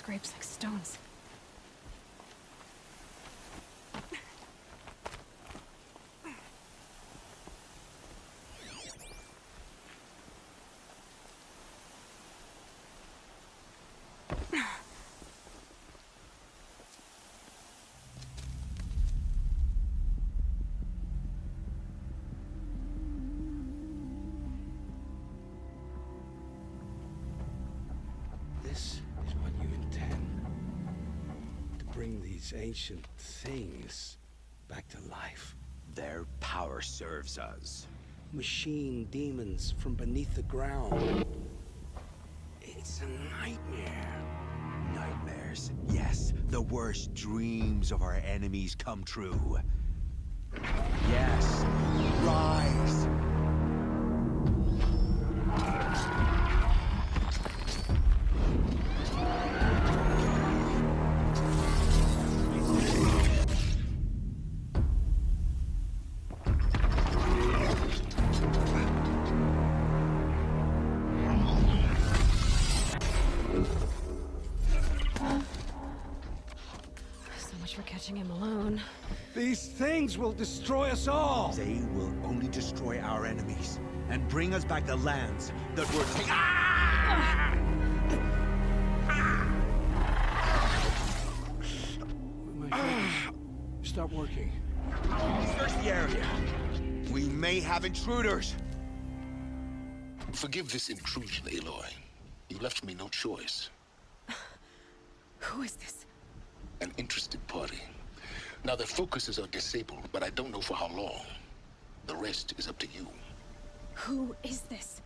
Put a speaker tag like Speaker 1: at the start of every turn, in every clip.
Speaker 1: scrapes like stones.
Speaker 2: This is what you intend. To bring these ancient things back to life.
Speaker 3: Their power serves us.
Speaker 2: Machine demons from beneath the ground. It's a nightmare.
Speaker 3: Nightmares. Yes, the worst dreams of our enemies come true. Yes, rise!
Speaker 1: So much for catching him alone.
Speaker 2: These things will destroy us all!
Speaker 3: They will only destroy our enemies and bring us back the lands that were taken.
Speaker 2: My fingers stop working.
Speaker 3: Search the area. We may have intruders.
Speaker 4: Forgive this intrusion, Aloy. You left me no choice.
Speaker 1: Who is this?
Speaker 4: An interested party. Now their focuses are disabled, but I don't know for how long. The rest is up to you.
Speaker 1: Who is this?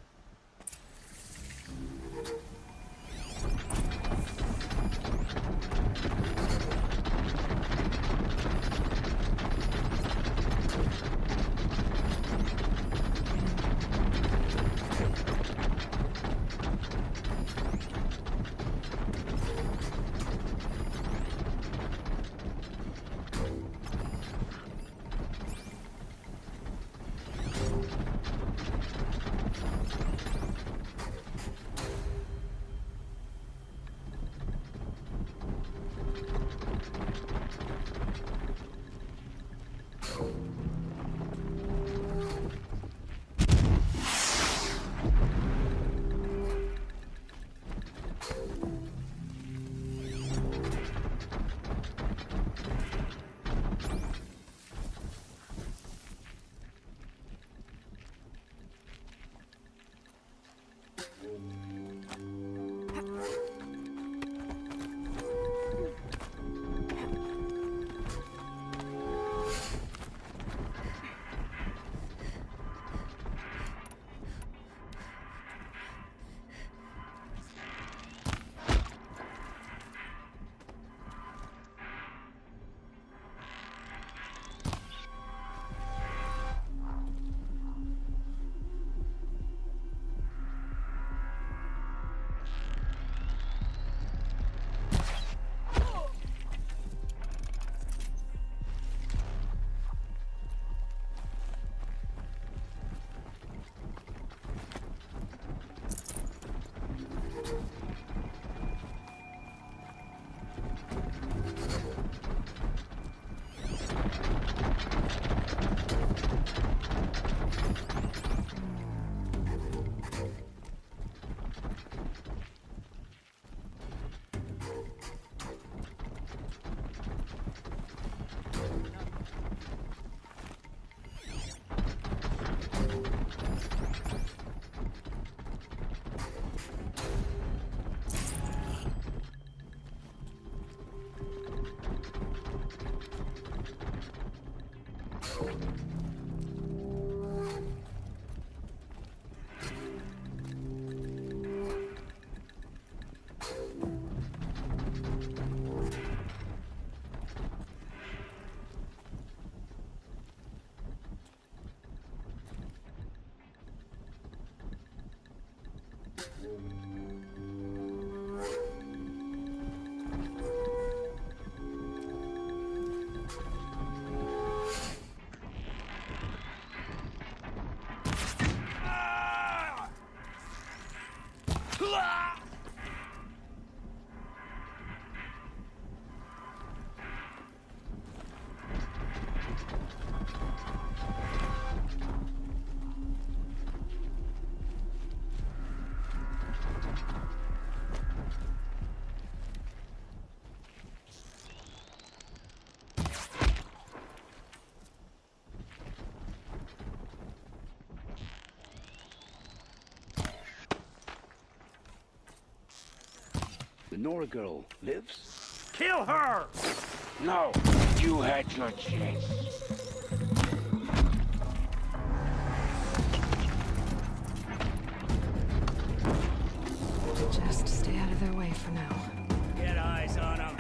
Speaker 2: Nora girl lives?
Speaker 5: Kill her!
Speaker 6: No, you had your chance.
Speaker 1: Just stay out of their way for now.
Speaker 5: Get eyes on him.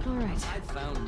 Speaker 1: All right.
Speaker 7: I found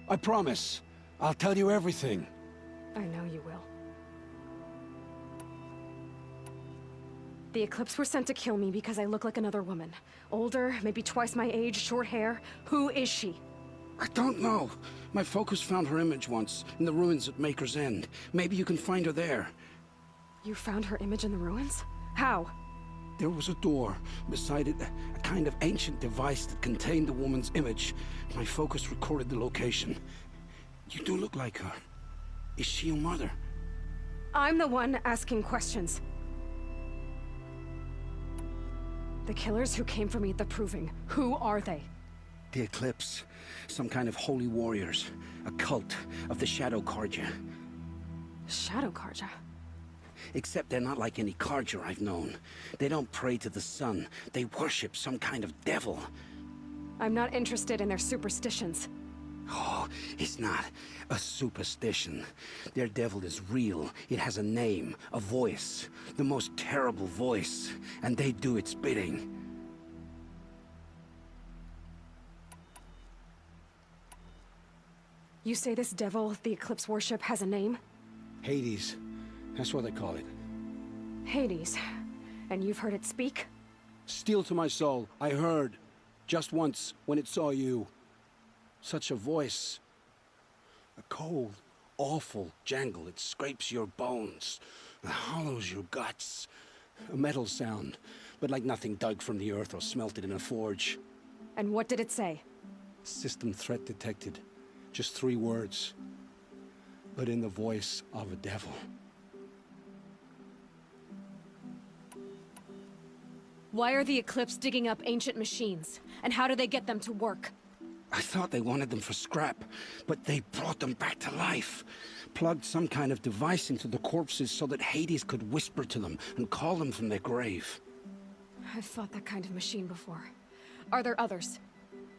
Speaker 2: I promise. I'll tell you everything.
Speaker 1: I know you will. The Eclipse were sent to kill me because I look like another woman. Older, maybe twice my age, short hair. Who is she?
Speaker 2: I don't know. My focus found her image once, in the ruins at Maker's End. Maybe you can find her there.
Speaker 1: You found her image in the ruins? How?
Speaker 2: There was a door. Beside it, a kind of ancient device that contained the woman's image. My focus recorded the location. You do look like her. Is she your mother?
Speaker 1: I'm the one asking questions. The killers who came for me at the Proving, who are they?
Speaker 2: The Eclipse. Some kind of holy warriors. A cult of the Shadow Carja.
Speaker 1: Shadow Carja?
Speaker 2: Except they're not like any Carja I've known. They don't pray to the sun. They worship some kind of devil.
Speaker 1: I'm not interested in their superstitions.
Speaker 2: Oh, it's not a superstition. Their devil is real. It has a name, a voice. The most terrible voice. And they do its bidding.
Speaker 1: You say this devil the Eclipse worship has a name?
Speaker 2: Hades. That's what they call it.
Speaker 1: Hades. And you've heard it speak?
Speaker 2: Steel to my soul. I heard. Just once, when it saw you. Such a voice. A cold, awful jangle. It scrapes your bones. It hollows your guts. A metal sound, but like nothing dug from the earth or smelted in a forge.
Speaker 1: And what did it say?
Speaker 2: System threat detected. Just 3 words. But in the voice of a devil.
Speaker 1: Why are the Eclipse digging up ancient machines? And how do they get them to work?
Speaker 2: I thought they wanted them for scrap, but they brought them back to life. Plugged some kind of device into the corpses so that Hades could whisper to them and call them from their grave.
Speaker 1: I've fought that kind of machine before. Are there others?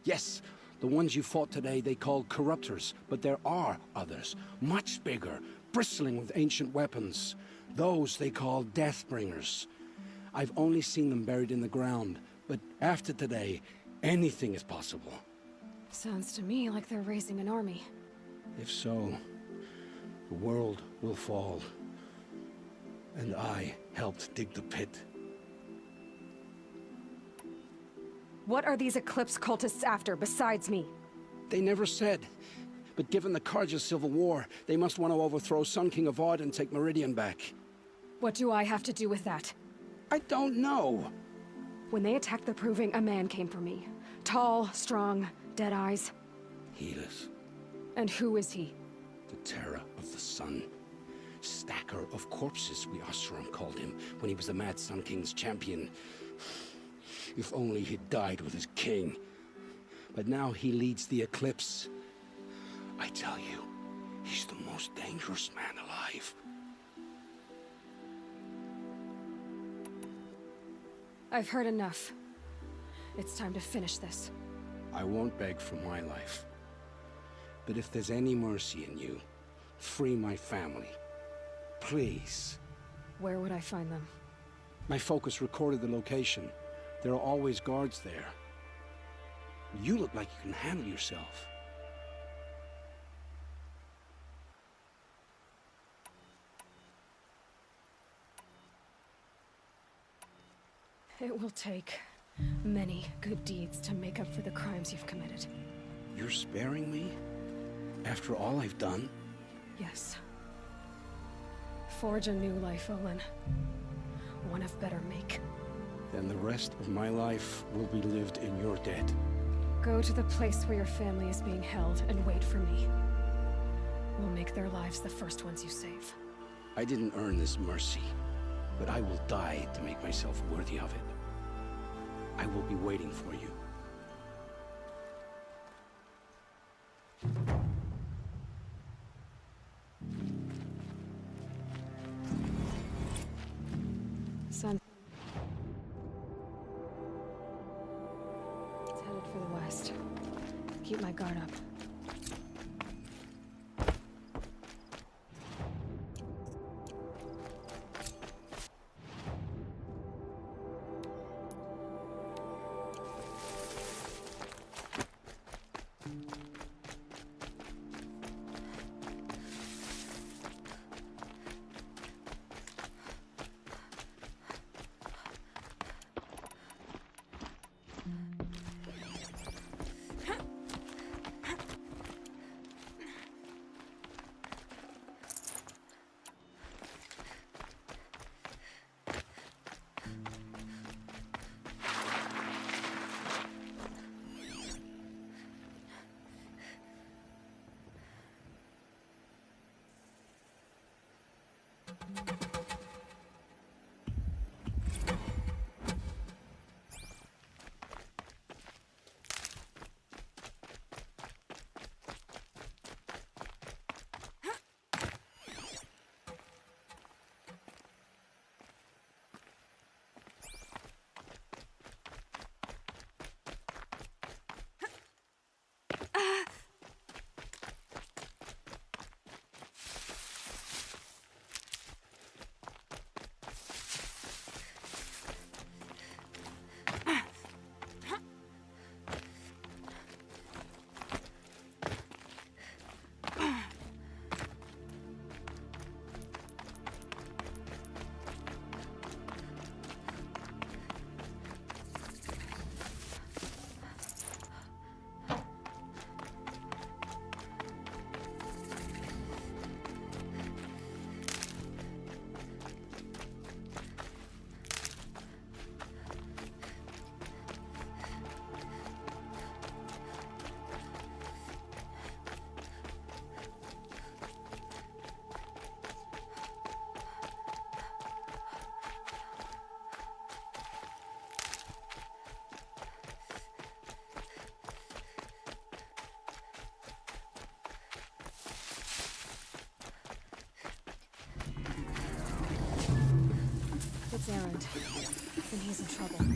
Speaker 2: Yes, the ones you fought today they called corruptors, but there are others, much bigger, bristling with ancient weapons. Those they call Deathbringers. I've only seen them buried in the ground, but after today, anything is possible.
Speaker 1: Sounds to me like they're raising an army.
Speaker 2: If so, the world will fall. And I helped dig the pit.
Speaker 1: What are these Eclipse cultists after, besides me?
Speaker 2: They never said. But given the Carja civil war, they must want to overthrow Sun King of Odd and take Meridian back.
Speaker 1: What do I have to do with that?
Speaker 2: I don't know.
Speaker 1: When they attacked the Proving, a man came for me. Tall, strong, dead eyes.
Speaker 2: Helis,
Speaker 1: And who is he?
Speaker 2: the terror of the sun. Stacker of corpses, we Oseram called him, when he was the Mad Sun King's champion. If only he'd died with his king. But now he leads the Eclipse. I tell you, he's the most dangerous man alive.
Speaker 1: I've heard enough. It's time to finish this.
Speaker 2: I won't beg for my life. But if there's any mercy in you, free my family. Please.
Speaker 1: Where would I find them?
Speaker 2: My focus recorded the location. There are always guards there. You look like you can handle yourself.
Speaker 1: It will take many good deeds to make up for the crimes you've committed.
Speaker 2: You're sparing me? After all I've done?
Speaker 1: Yes. Forge a new life, Olin. One of better make.
Speaker 2: Then the rest of my life will be lived in your debt.
Speaker 1: Go to the place where your family is being held and wait for me. We'll make their lives the first ones you save.
Speaker 2: I didn't earn this mercy, but I will die to make myself worthy of it. I will be waiting for you.
Speaker 1: Son. It's headed for the west. Keep my guard up. It's Erend. And he's in trouble.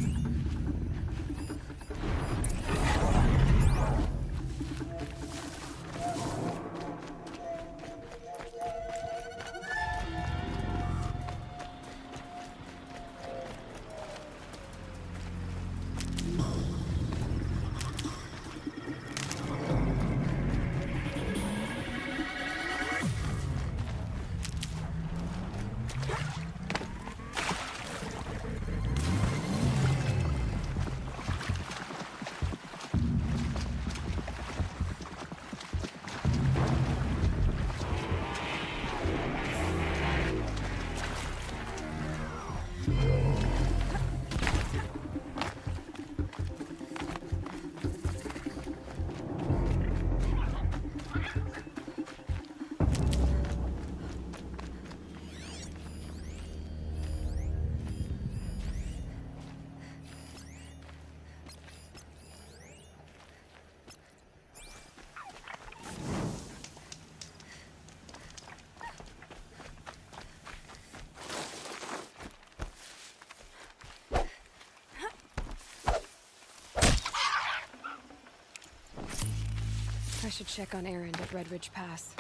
Speaker 1: I should check on Erend at Red Ridge Pass.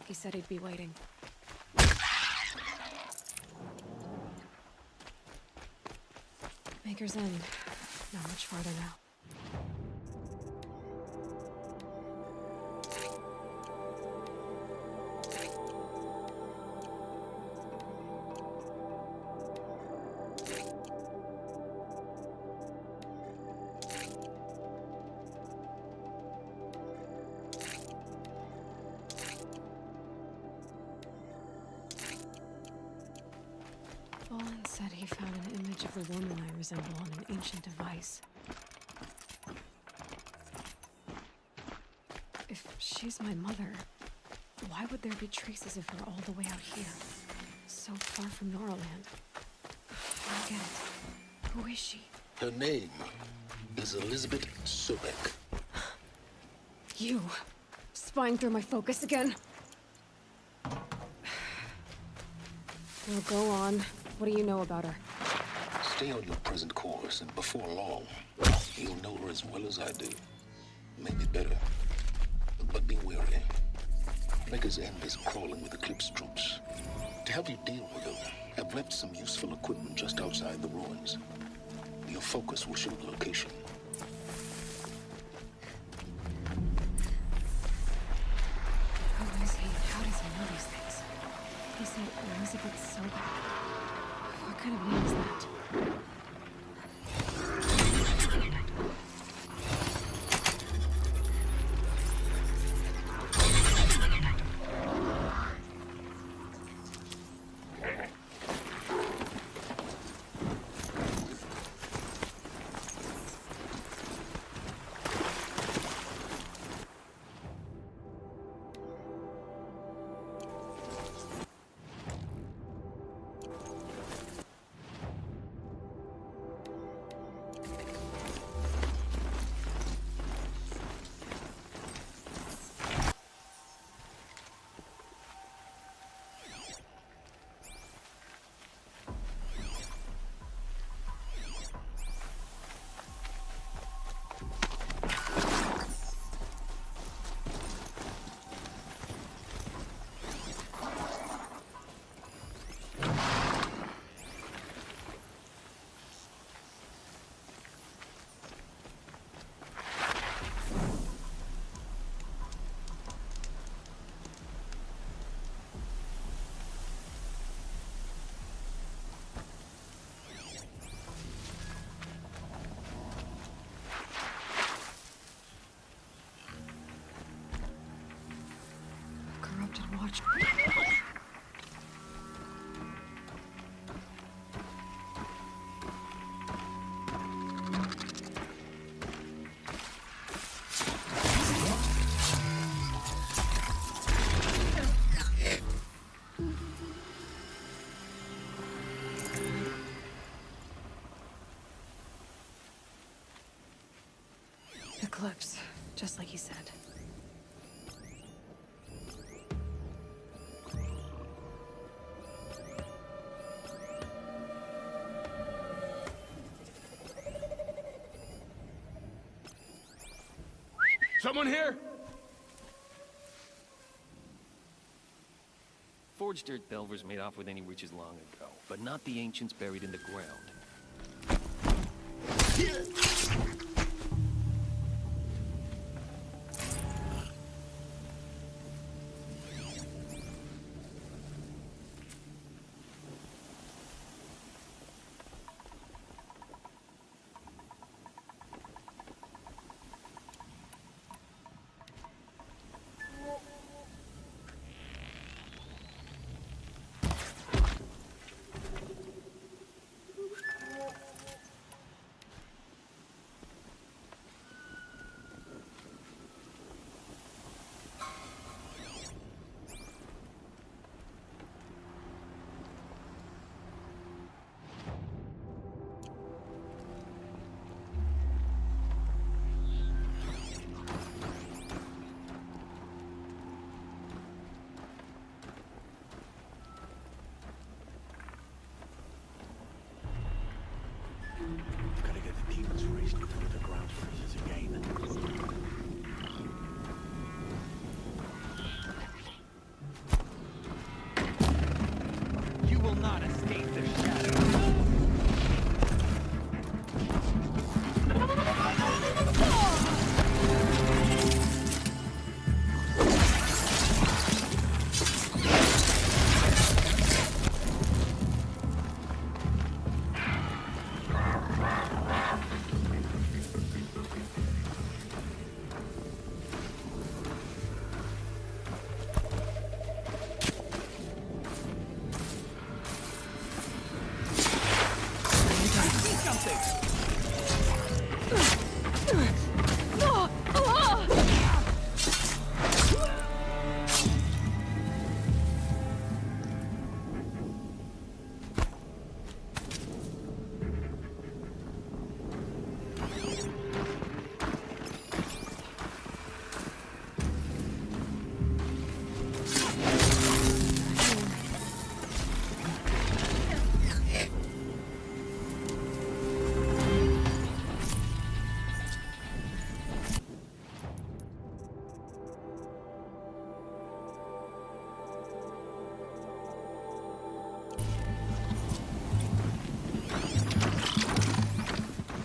Speaker 1: He said he'd be waiting. Maker's End. Not much farther now. Bolin said he found an image of the woman I resemble on an ancient device. If she's my mother, why would there be traces of her all the way out here? So far from Norland. I don't get it. Who is she?
Speaker 4: Her name is Elizabeth Sobek.
Speaker 1: You! Spying through my focus again? Well, go on. What do you know about her?
Speaker 4: Stay on your present course, and before long, you'll know her as well as I do. Maybe better. But be wary. Maker's End is crawling with Eclipse troops. To help you deal with them, I've left some useful equipment just outside the ruins. Your focus will show the location.
Speaker 1: Who is he? How does he know these things? He said Elizabeth Sobek. What kind of name is that? should watch. Eclipse, just like he said.
Speaker 2: Someone here?
Speaker 7: Forged dirt Delvers made off with any riches long ago, but not the ancients buried in the ground.
Speaker 3: Gotta get the demons raised until the ground freezes again.
Speaker 5: You will not escape the shadow.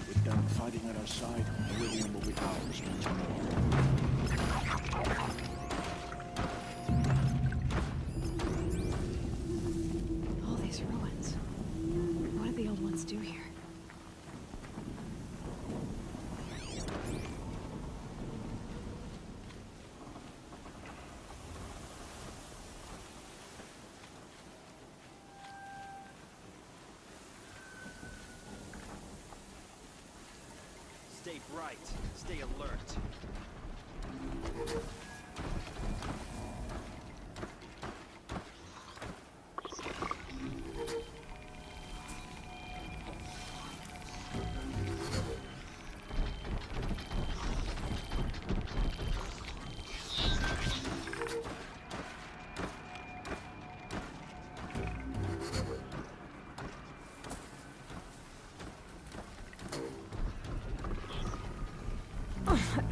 Speaker 3: With them fighting at our side, Iridium will be ours once more.
Speaker 1: All these ruins. What did the old ones do here?
Speaker 5: Stay bright. Stay alert.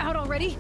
Speaker 1: Out already?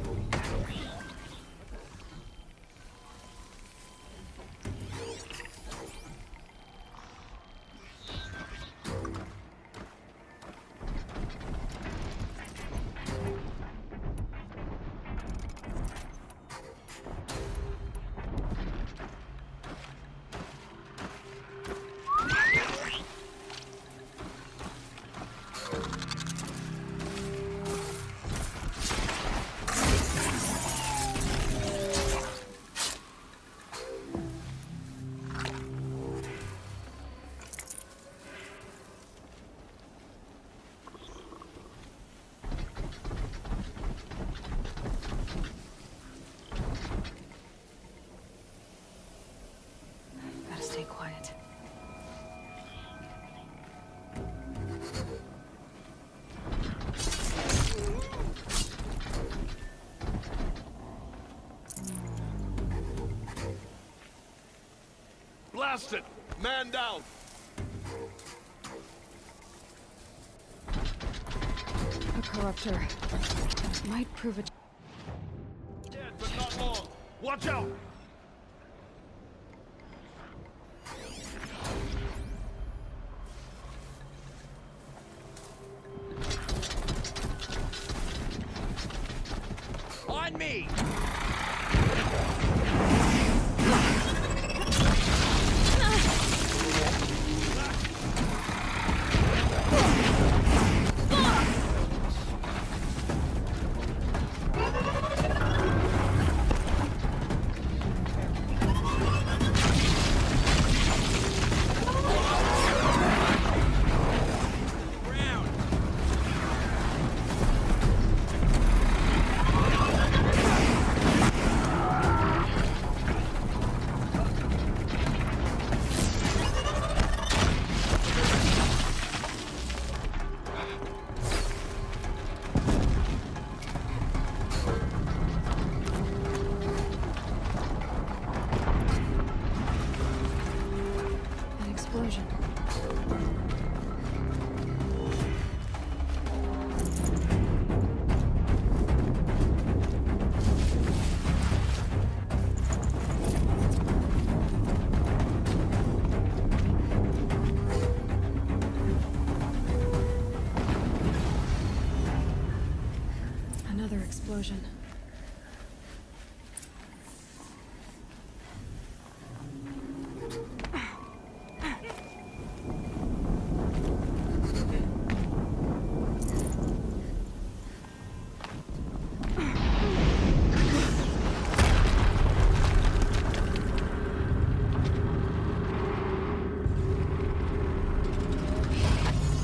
Speaker 8: Blast it! Man down!
Speaker 1: A corruptor. That might prove a...
Speaker 8: Dead, but not long. Watch out!
Speaker 5: On me!
Speaker 1: An explosion. Another explosion.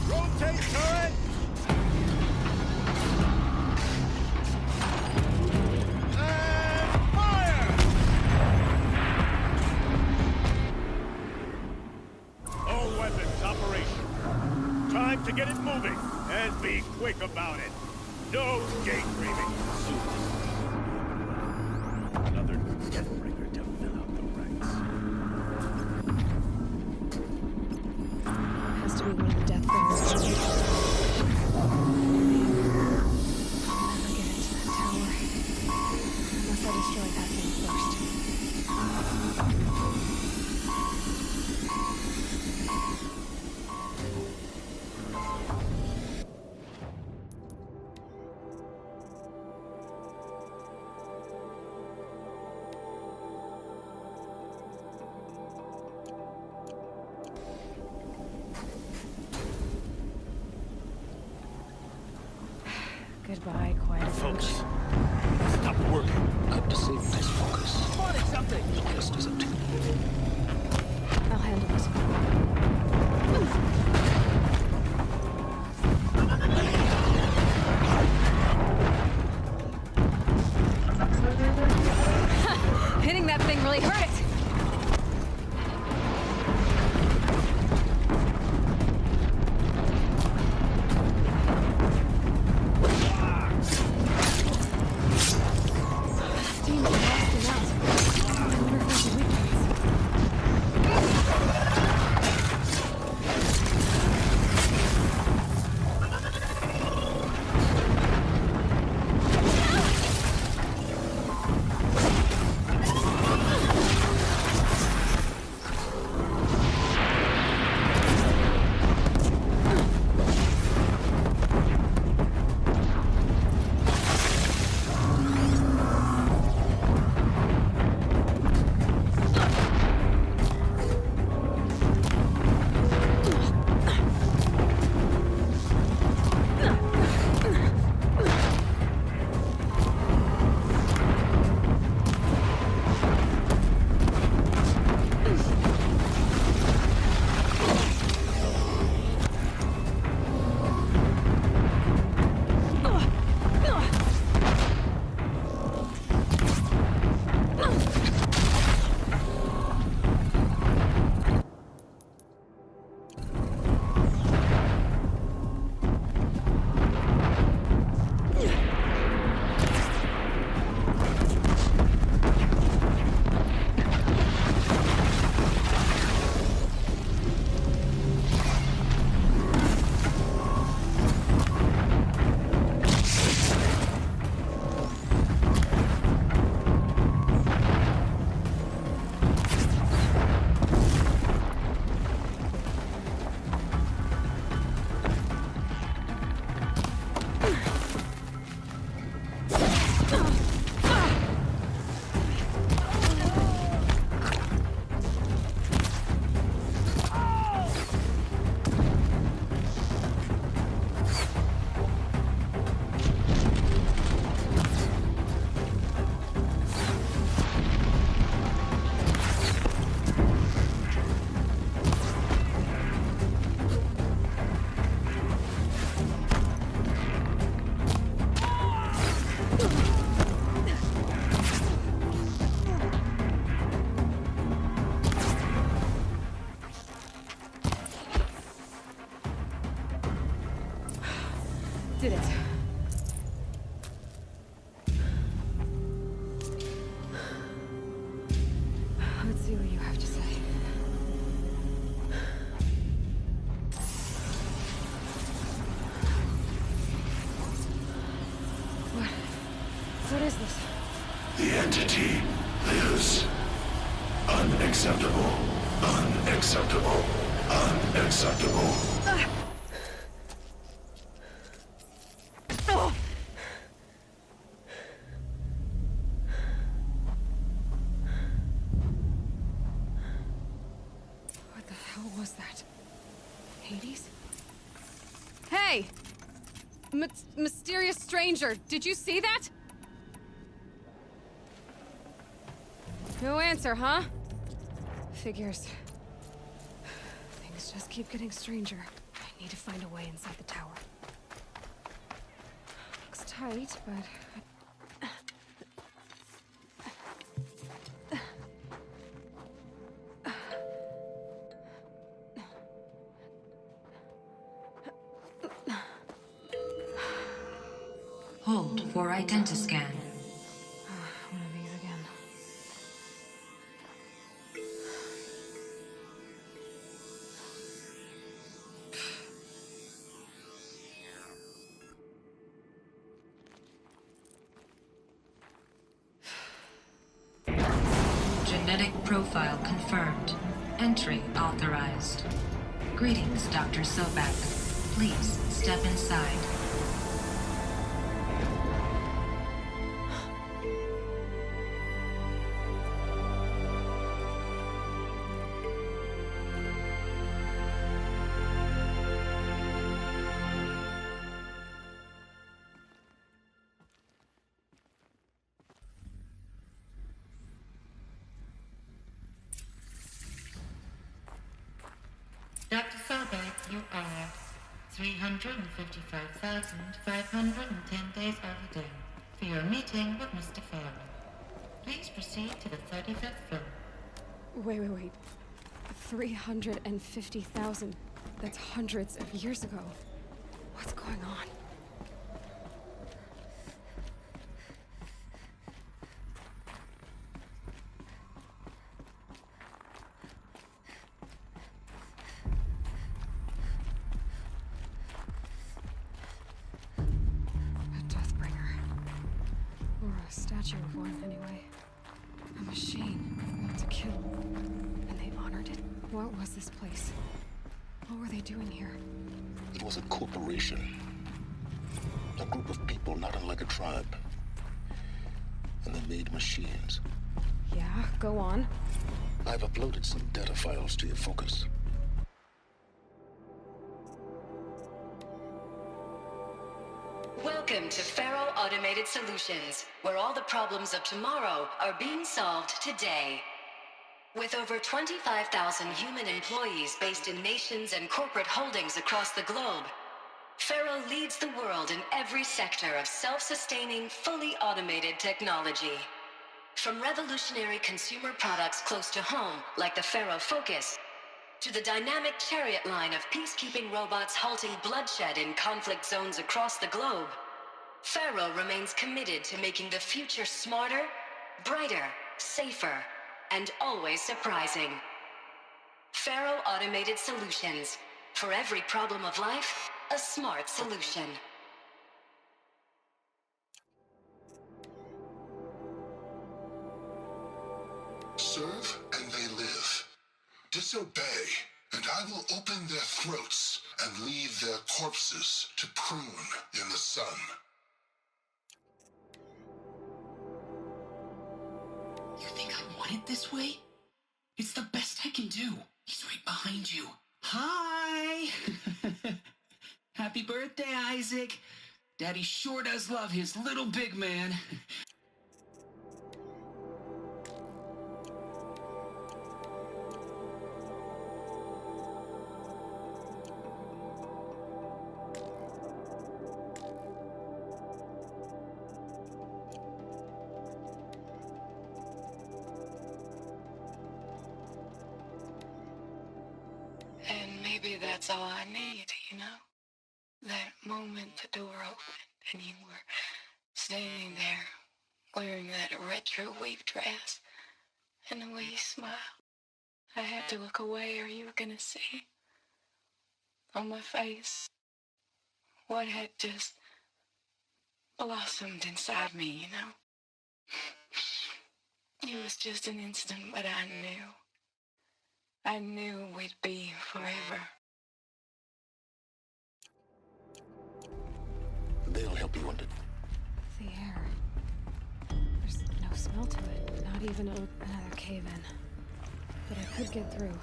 Speaker 8: Rotate turret! And fire! All weapons operational. Time to get it moving, and be quick about it. No daydreaming. Another deathbringer to fill out the ranks.
Speaker 1: Has to be one of the death bearers. I'll never get into that tower. Unless I destroy that thing first. Goodbye, quiet approach.
Speaker 8: Focus. Stop working.
Speaker 4: I've disabled his focus.
Speaker 5: Spotted something!
Speaker 4: The rest is up to you.
Speaker 1: I'll handle it. Hitting that thing really hurt it! Steam's lost him out. I wonder if there's a weakness. did it. Let's see what you have to say. What is this?
Speaker 9: The entity lives. Unacceptable. Unacceptable. Unacceptable.
Speaker 1: Oh! What the hell was that? Hades? Hey! Mysterious stranger, did you see that? No answer, huh? Figures. Things just keep getting stranger. I need to find a way inside the tower. Looks tight, but...
Speaker 10: Hold for identiscan.
Speaker 1: One of these again.
Speaker 10: Genetic profile confirmed. Entry authorized. Greetings, Dr. Sobek. Please step inside.
Speaker 11: Dr. Sobek, you are 355,510 days overdue for your meeting with Mr. Farrell. Please proceed to the 35th floor.
Speaker 1: Wait. 350,000. That's hundreds of years ago. What's going on? A statue of one, anyway. A machine built to kill. And they honored it. What was this place? What were they doing here?
Speaker 4: It was a corporation. A group of people not unlike a tribe. And they made machines.
Speaker 1: Yeah, go on.
Speaker 4: I've uploaded some data files to your focus.
Speaker 12: Welcome to Faro Automated Solutions, where all the problems of tomorrow are being solved today. With over 25,000 human employees based in nations and corporate holdings across the globe, Faro leads the world in every sector of self-sustaining, fully automated technology. From revolutionary consumer products close to home, like the Faro Focus, to the dynamic chariot line of peacekeeping robots halting bloodshed in conflict zones across the globe, Faro remains committed to making the future smarter, brighter, safer, and always surprising. Faro Automated Solutions. For every problem of life, a smart solution.
Speaker 9: Serve and they live. Disobey, and I will open their throats and leave their corpses to prune in the sun.
Speaker 13: You think I want it this way? It's the best I can do. He's right behind you. Hi! Happy birthday, Isaac. Daddy sure does love his little big man.
Speaker 12: And maybe that's all I need, you know?
Speaker 11: That moment the door opened and you were standing there wearing that retro wave dress and the way you smiled. I had to look away or you were gonna see on my face what had just blossomed inside me, you know? It was just an instant, but I knew. I knew we'd be forever.
Speaker 4: They'll help you under.
Speaker 1: The air. There's no smell to it. Not even another cave-in. But I could get through.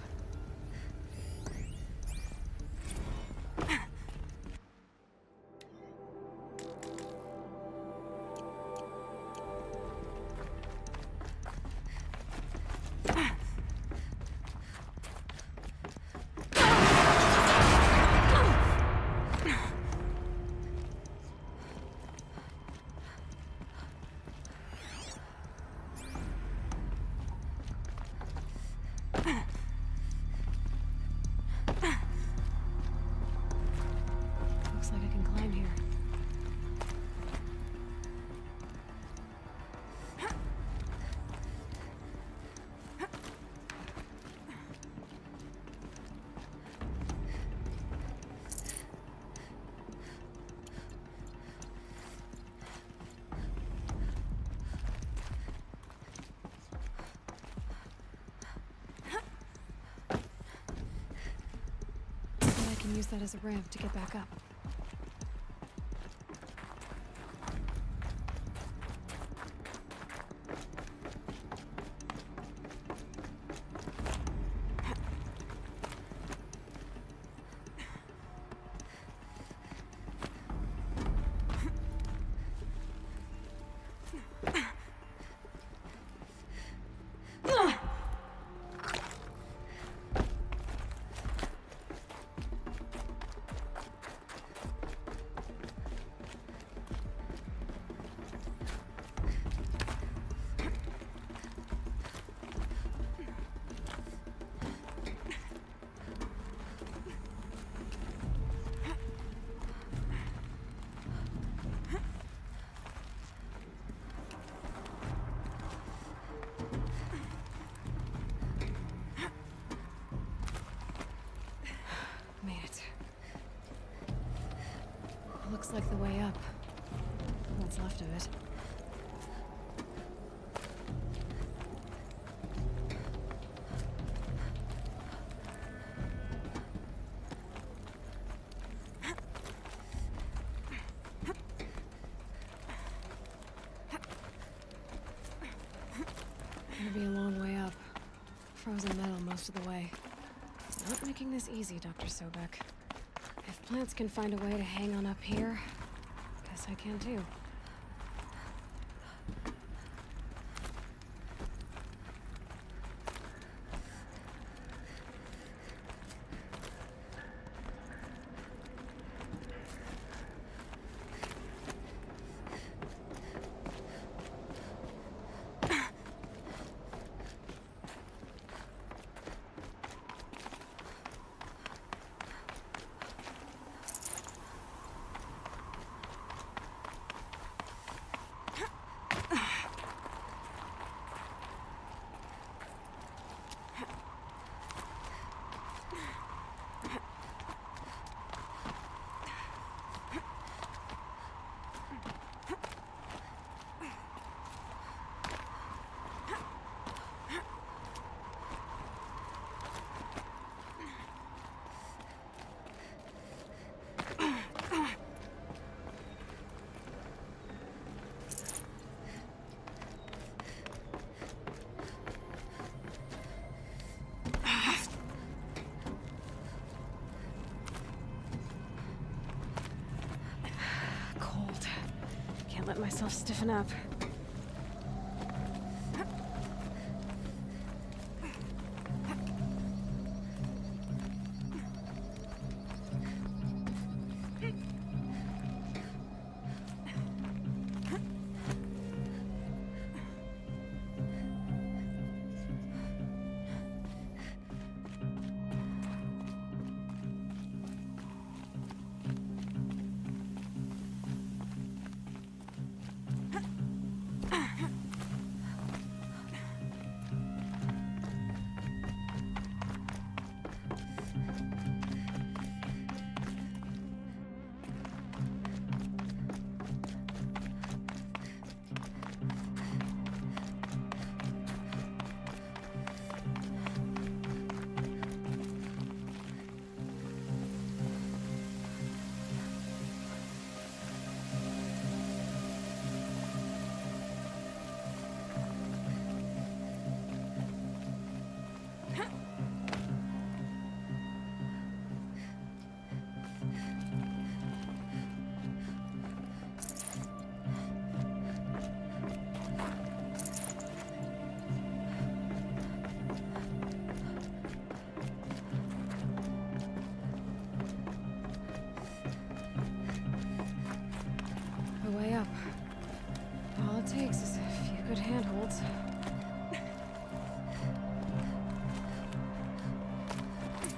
Speaker 1: Looks like I can climb here. And I can use that as a ramp to get back up. Made it. Looks like the way up. What's left of it. Gonna be a long way up. Frozen metal most of the way. Not making this easy, Dr. Sobek. If plants can find a way to hang on up here, guess I can too. Let myself stiffen up.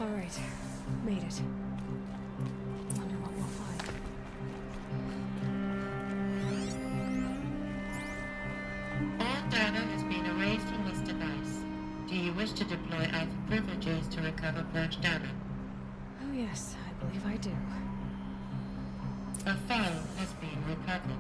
Speaker 1: All right. Made it. Wonder what we'll find.
Speaker 14: All data has been erased from this device. Do you wish to deploy Alpha privileges to recover purged data?
Speaker 1: Oh yes, I believe I do.
Speaker 14: A file has been recovered.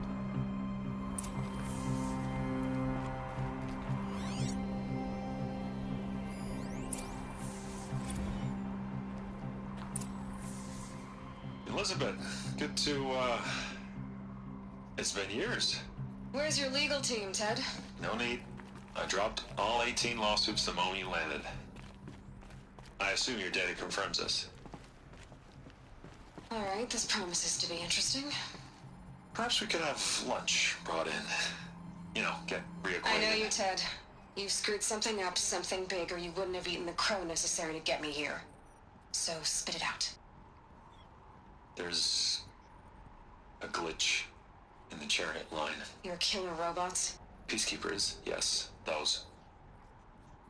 Speaker 15: Elizabeth, good to, it's been years.
Speaker 11: Where's your legal team, Ted?
Speaker 15: No need. I dropped all 18 lawsuits the moment you landed. I assume your data confirms this.
Speaker 11: All right, this promises to be interesting.
Speaker 15: Perhaps we could have lunch brought in. You know, get reacquainted.
Speaker 11: I know you, Ted. You screwed something up, something big, or you wouldn't have eaten the crow necessary to get me here. So spit it out.
Speaker 15: There's a glitch in the chariot line.
Speaker 11: Your killer robots?
Speaker 15: Peacekeepers, yes, those.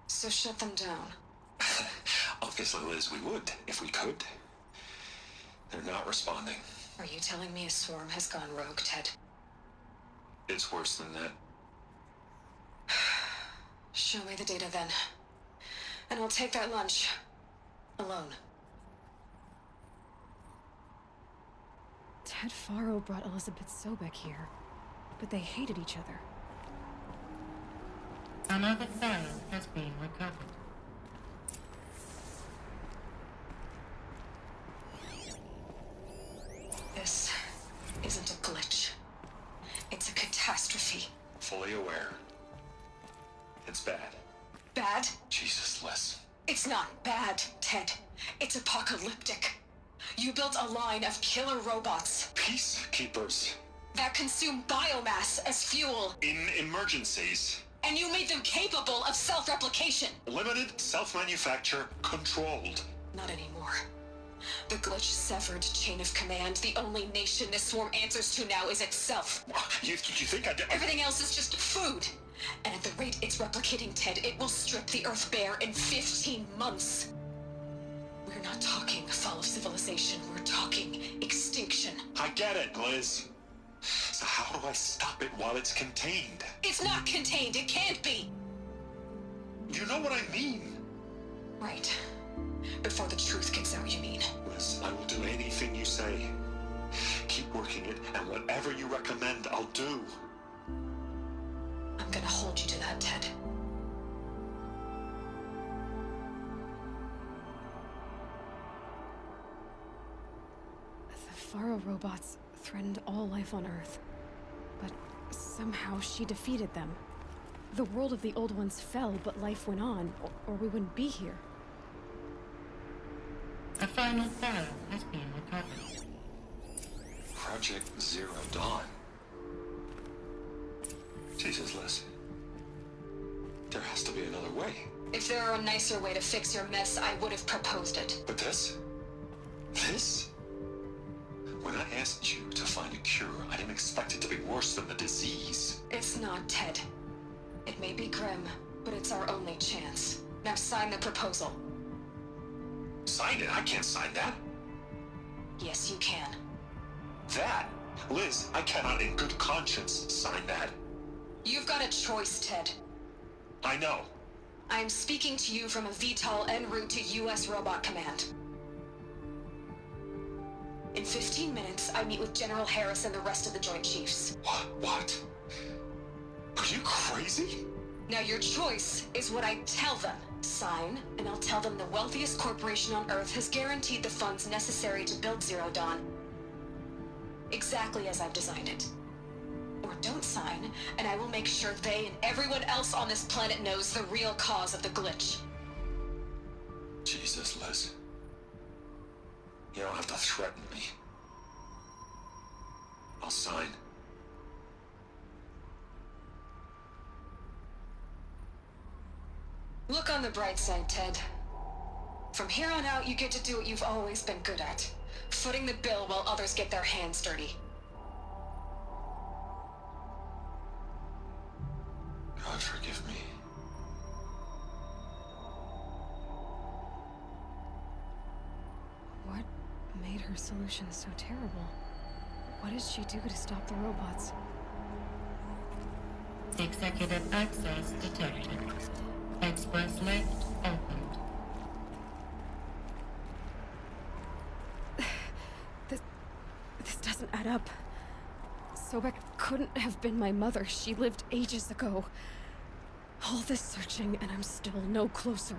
Speaker 11: So shut them down.
Speaker 15: Obviously, Liz, we would, if we could. They're not responding.
Speaker 11: Are you telling me a swarm has gone rogue, Ted?
Speaker 15: It's worse than that.
Speaker 11: Show me the data then. And I'll take that lunch. Alone.
Speaker 1: Ted Faro brought Elizabeth Sobek here, but they hated each other.
Speaker 14: Another file has been recovered.
Speaker 11: This isn't a glitch. It's a catastrophe.
Speaker 15: Fully aware. It's bad.
Speaker 11: Bad?
Speaker 15: Jesus, Liz.
Speaker 11: It's not bad, Ted. It's apocalyptic. You built a line of killer robots.
Speaker 15: Peacekeepers.
Speaker 11: That consume biomass as fuel.
Speaker 15: In emergencies.
Speaker 11: And you made them capable of self-replication.
Speaker 15: Limited, self-manufacture, controlled.
Speaker 11: Not anymore. The glitch severed chain of command. The only nation this swarm answers to now is itself.
Speaker 15: You think I did?
Speaker 11: Everything else is just food. And at the rate it's replicating, Ted, it will strip the Earth bare in 15 months. We're not talking fall of civilization. We're talking extinction.
Speaker 15: I get it, Liz. So how do I stop it while it's contained?
Speaker 11: It's not contained. It can't be.
Speaker 15: You know what I mean.
Speaker 11: Right. Before the truth gets out, you mean?
Speaker 15: Liz, I will do anything you say. Keep working it, and whatever you recommend, I'll do.
Speaker 11: I'm gonna hold you to that, Ted.
Speaker 1: The Faro robots threatened all life on Earth, but somehow she defeated them. The world of the old ones fell, but life went on, or we wouldn't be here.
Speaker 14: A final file has been recovered.
Speaker 15: Project Zero Dawn. Jesus, Liz. There has to be another way.
Speaker 11: If there were a nicer way to fix your mess, I would have proposed it.
Speaker 15: But this? This? When I asked you to find a cure, I didn't expect it to be worse than the disease.
Speaker 11: It's not, Ted. It may be grim, but it's our only chance. Now sign the proposal.
Speaker 15: Sign it? I can't sign that.
Speaker 11: Yes, you can.
Speaker 15: That? Liz, I cannot in good conscience sign that.
Speaker 11: You've got a choice, Ted.
Speaker 15: I know.
Speaker 11: I am speaking to you from a VTOL en route to U.S. Robot Command. In 15 minutes, I meet with General Harris and the rest of the Joint Chiefs.
Speaker 15: What? Are you crazy?
Speaker 11: Now your choice is what I tell them. Sign, and I'll tell them the wealthiest corporation on Earth has guaranteed the funds necessary to build Zero Dawn. Exactly as I've designed it. Or don't sign, and I will make sure they and everyone else on this planet knows the real cause of the glitch.
Speaker 15: Jesus, Liz. You don't have to threaten me. I'll sign.
Speaker 11: Look on the bright side, Ted. From here on out, you get to do what you've always been good at. Footing the bill while others get their hands dirty.
Speaker 15: God forgive me.
Speaker 1: made her solution so terrible? What did she do to stop the robots?
Speaker 14: Executive access detected. Express lift opened.
Speaker 1: This doesn't add up. Sobek couldn't have been my mother. She lived ages ago. All this searching, and I'm still no closer.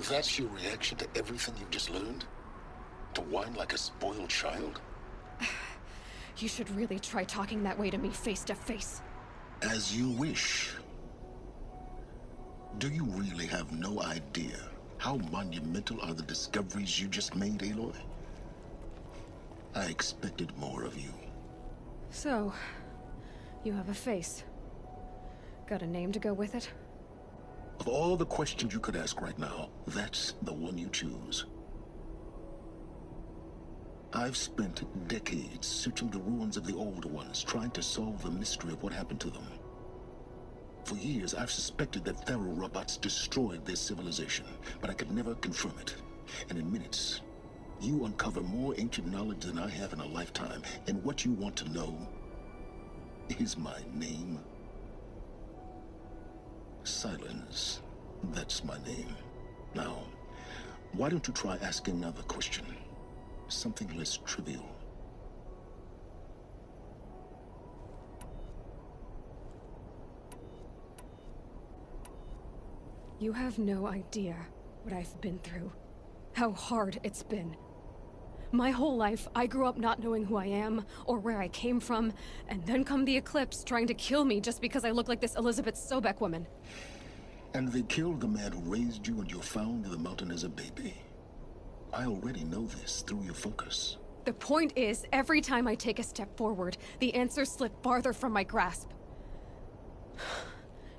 Speaker 4: That's your reaction to everything you've just learned? To whine like a spoiled child?
Speaker 1: You should really try talking that way to me face to face.
Speaker 4: As you wish. Do you really have no idea how monumental are the discoveries you just made, Aloy? I expected more of you.
Speaker 1: So, you have a face. Got a name to go with it?
Speaker 4: Of all the questions you could ask right now, that's the one you choose. I've spent decades searching the ruins of the old ones, trying to solve the mystery of what happened to them. For years, I've suspected that Thero robots destroyed their civilization, but I could never confirm it. And in minutes, you uncover more ancient knowledge than I have in a lifetime, and what you want to know is my name. Silence. That's my name. Now, why don't you try asking another question? Something less trivial.
Speaker 1: You have no idea what I've been through. How hard it's been. My whole life, I grew up not knowing who I am, or where I came from, and then come the Eclipse trying to kill me just because I look like this Elizabeth Sobek woman.
Speaker 4: And they killed the man who raised you and you found in the mountain as a baby. I already know this through your focus.
Speaker 1: The point is, every time I take a step forward, the answers slip farther from my grasp.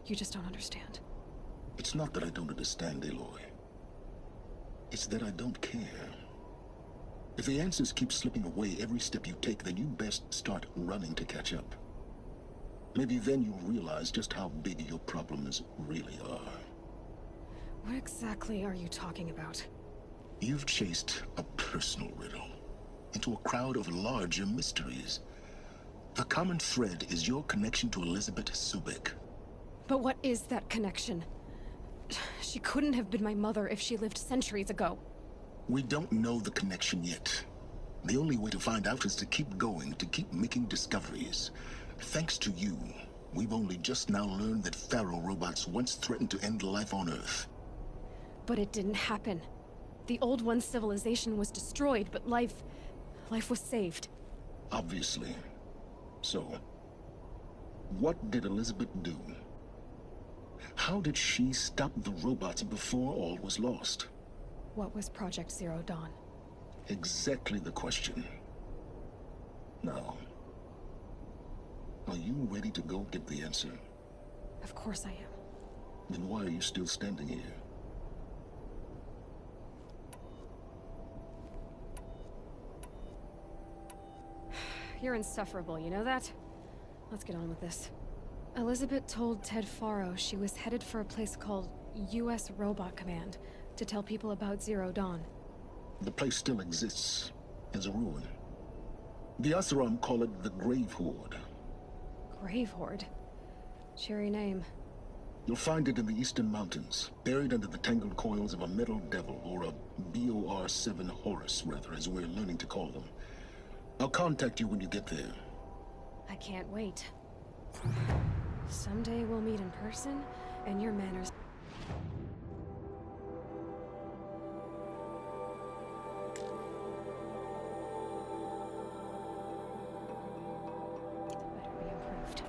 Speaker 1: You just don't understand.
Speaker 4: It's not that I don't understand, Aloy. It's that I don't care. If the answers keep slipping away every step you take, then you best start running to catch up. Maybe then you'll realize just how big your problems really are.
Speaker 1: What exactly are you talking about?
Speaker 4: You've chased a personal riddle into a crowd of larger mysteries. The common thread is your connection to Elizabeth Sobek.
Speaker 1: But what is that connection? She couldn't have been my mother if she lived centuries ago.
Speaker 4: We don't know the connection yet. The only way to find out is to keep going, to keep making discoveries. Thanks to you, we've only just now learned that Thero robots once threatened to end life on Earth.
Speaker 1: But it didn't happen. The old one's civilization was destroyed, but life was saved.
Speaker 4: Obviously. So, what did Elizabeth do? How did she stop the robots before all was lost?
Speaker 1: What was Project Zero Dawn?
Speaker 4: Exactly the question. Now, are you ready to go get the answer?
Speaker 1: Of course I am.
Speaker 4: Then why are you still standing here?
Speaker 1: You're insufferable, you know that? Let's get on with this. Elizabeth told Ted Faro she was headed for a place called U.S. Robot Command to tell people about Zero Dawn.
Speaker 4: The place still exists as a ruin. The Oseram call it the Grave Horde.
Speaker 1: Grave Horde? Cheery name.
Speaker 4: You'll find it in the Eastern Mountains, buried under the tangled coils of a metal devil, or a BOR-7 Horus, rather, as we're learning to call them. I'll contact you when you get there.
Speaker 1: I can't wait. Someday we'll meet in person, and your manners... better be improved.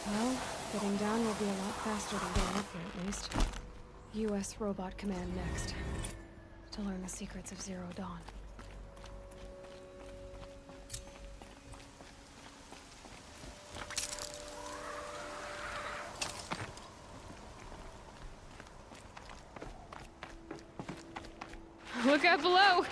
Speaker 1: Well, getting down will be a lot faster than going up here, at least. U.S. Robot Command next. To learn the secrets of Zero Dawn. Look out below!